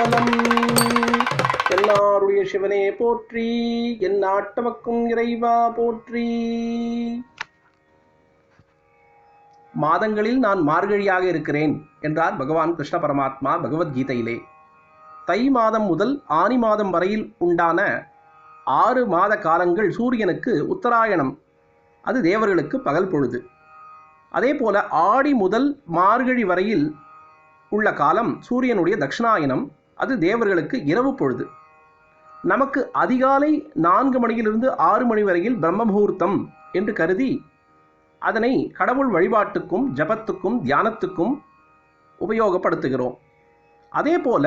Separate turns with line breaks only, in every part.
திருச்சிற்றம்பலம். எல்லாருடைய சிவனே போற்றி, என் நாட்டமக்கும் இறைவா போற்றி. மாதங்களில் நான் மார்கழியாக இருக்கிறேன் என்றார் பகவான் கிருஷ்ண பரமாத்மா பகவத்கீதையிலே. தை மாதம் முதல் ஆனி மாதம் வரையில் உண்டான 6 மாத காலங்கள் சூரியனுக்கு உத்தராயணம், அது தேவர்களுக்கு பகல் பொழுது. அதே போல ஆடி முதல் மார்கழி வரையில் உள்ள காலம் சூரியனுடைய தட்சிணாயனம், அது தேவர்களுக்கு இரவு பொழுது. நமக்கு அதிகாலை 4 மணியிலிருந்து 6 மணி வரையில் பிரம்ம முகூர்த்தம் என்று கருதி அதனை கடவுள் வழிபாட்டுக்கும் ஜபத்துக்கும் தியானத்துக்கும் உபயோகப்படுத்துகிறோம். அதே போல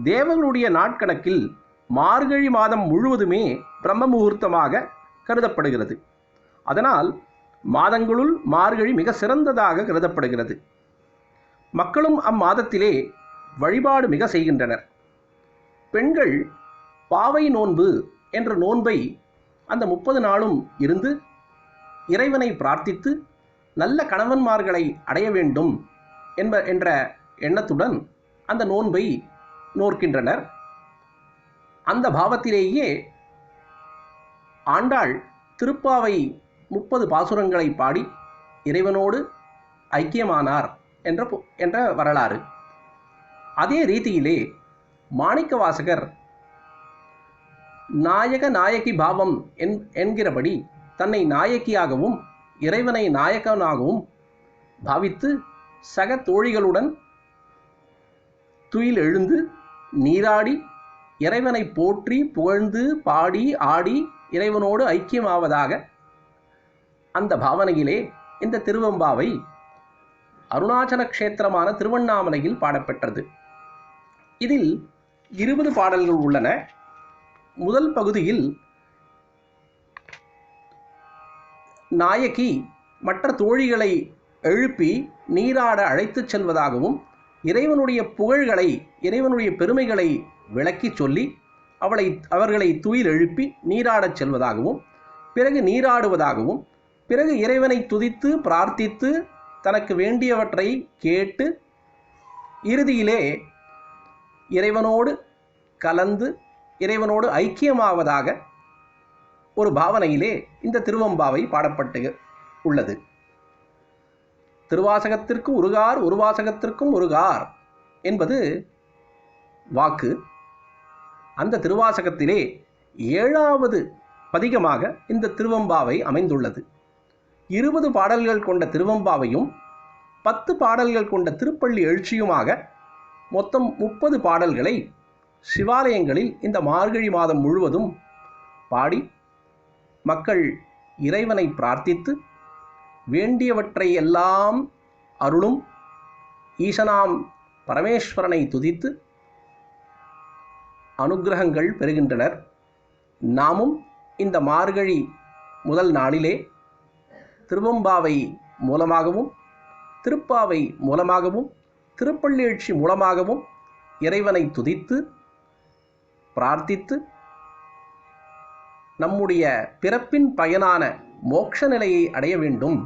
தேவர்களுடைய நாட்கணக்கில் மார்கழி மாதம் முழுவதுமே பிரம்ம முகூர்த்தமாக கருதப்படுகிறது. அதனால் மாதங்களுள் மார்கழி மிக சிறந்ததாக கருதப்படுகிறது. மக்களும் அம்மாதத்திலே வழிபாடு மிக செய்கின்றனர். பெண்கள் பாவை நோன்பு என்ற நோன்பை அந்த 30 நாளும் இருந்து இறைவனை பிரார்த்தித்து நல்ல கணவன்மார்களை அடைய வேண்டும் என்ற எண்ணத்துடன் அந்த நோன்பை நோக்கின்றனர். அந்த பாவத்திலேயே ஆண்டாள் திருப்பாவை 30 பாசுரங்களை பாடி இறைவனோடு ஐக்கியமானார் என்ற வரலாறு. அதே ரீதியிலே மாணிக்க வாசகர் நாயக நாயகி பாவம் என்கிறபடி தன்னை நாயகியாகவும் இறைவனை நாயகனாகவும் பாவித்து சக தோழிகளுடன் துயில் எழுந்து நீராடி இறைவனை போற்றி புகழ்ந்து பாடி ஆடி இறைவனோடு ஐக்கியமாவதாக அந்த பாவனையிலே இந்த திருவெம்பாவை அருணாச்சல க்ஷேத்திரமான திருவண்ணாமலையில் பாடப்பெற்றது. இதில் 20 பாடல்கள் உள்ளன. முதல் பகுதியில் நாயகி மற்ற தோழிகளை எழுப்பி நீராட அழைத்துச் செல்வதாகவும் இறைவனுடைய புகழ்களை இறைவனுடைய பெருமைகளை விளக்கி சொல்லி அவர்களை துயில் எழுப்பி நீராடச் செல்வதாகவும் பிறகு நீராடுவதாகவும் பிறகு இறைவனை துதித்து பிரார்த்தித்து தனக்கு வேண்டியவற்றை கேட்டு இறுதியிலே இறைவனோடு கலந்து இறைவனோடு ஐக்கியமாவதாக ஒரு பாவனையிலே இந்த திருவெம்பாவை பாடப்பட்டு உள்ளது. திருவாசகத்திற்கு உருகார், ஒரு வாசகத்திற்கும் உருகார் என்பது வாக்கு. அந்த திருவாசகத்திலே 7வது பதிகமாக இந்த திருவெம்பாவை அமைந்துள்ளது. 20 பாடல்கள் கொண்ட திருவெம்பாவையும் 10 பாடல்கள் கொண்ட திருப்பள்ளி எழுச்சியுமாக மொத்தம் 30 பாடல்களை சிவாலயங்களில் இந்த மார்கழி மாதம் முழுவதும் பாடி மக்கள் இறைவனை பிரார்த்தித்து வேண்டியவற்றை எல்லாம் அருளும் ஈசனாம் பரமேஸ்வரனை துதித்து அனுக்கிரகங்கள் பெறுகின்றனர். நாமும் இந்த மார்கழி முதல் நாளிலே திருவெம்பாவை மூலமாகவும் திருப்பாவை மூலமாகவும் திருப்பள்ளி எழுச்சி மூலமாகவும் இறைவனை துதித்து பிரார்த்தித்து நம்முடைய பிறப்பின் பயனான மோட்ச நிலையை அடைய வேண்டும்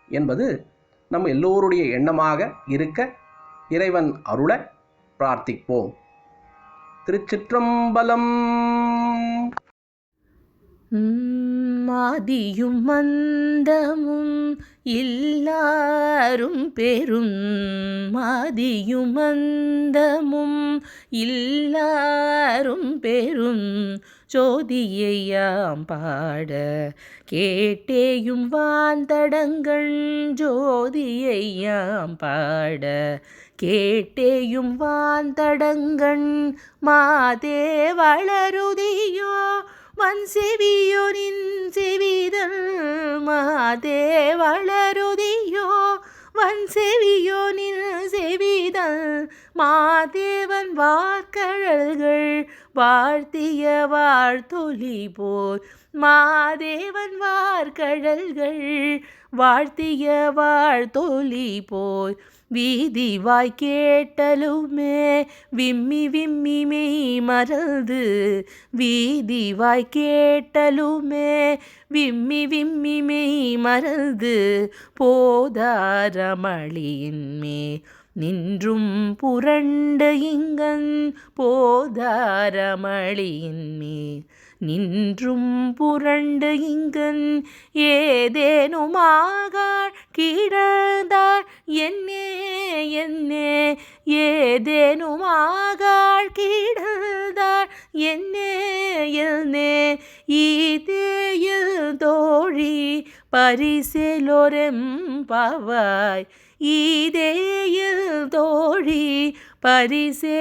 என்பது நம் எல்லோருடைய எண்ணமாக இருக்க இறைவன் அருள பிரார்த்திப்போம். திருச்சிற்றம்பலம்.
மாதியும் மந்தமும் இல்லாரும் பெரும் மாதியும் மந்தமும் இல்லாரும் பெரும் ஜோதியையாம் பாட கேட்டேயும் வாந்தடங்கள் ஜோதியையாம் பாட கேட்டேயும் வாந்தடங்கண் மாதே வளருதியோ வன் செவியோ நின் செவிதல் மாதே வளருதியோ வன் செவியோ நின் செவிதல் மாதேவன் வார்கழல்கள் வாழ்த்திய வாழ்த்தொலி போர் மாதேவன் வார்கழல்கள் வாழ்த்திய வாழ்த்தொலி போர் வீதிவாய் கேட்டலுமே விம்மி விம்மி மெய் மறந்து வீதிவாய் கேட்டலுமே விம்மி விம்மி மெய் மறந்து போதாரமளியின் மே நின்றும் புரண்டு இங்கன் போதாரமளியின் மேல் நின்றும் புரண்டு இங்கன் ஏதேனுமாகாள் கிடந்தாள் என்னே என்னே ஏதேனுமாகாள் கிடந்தாள் என்னே என்னே ஈதேயில் தோழி பரிசெலொரெம்பாவாய் ஈதேயில் தோழி பரிசெலொரெம்பாவாய்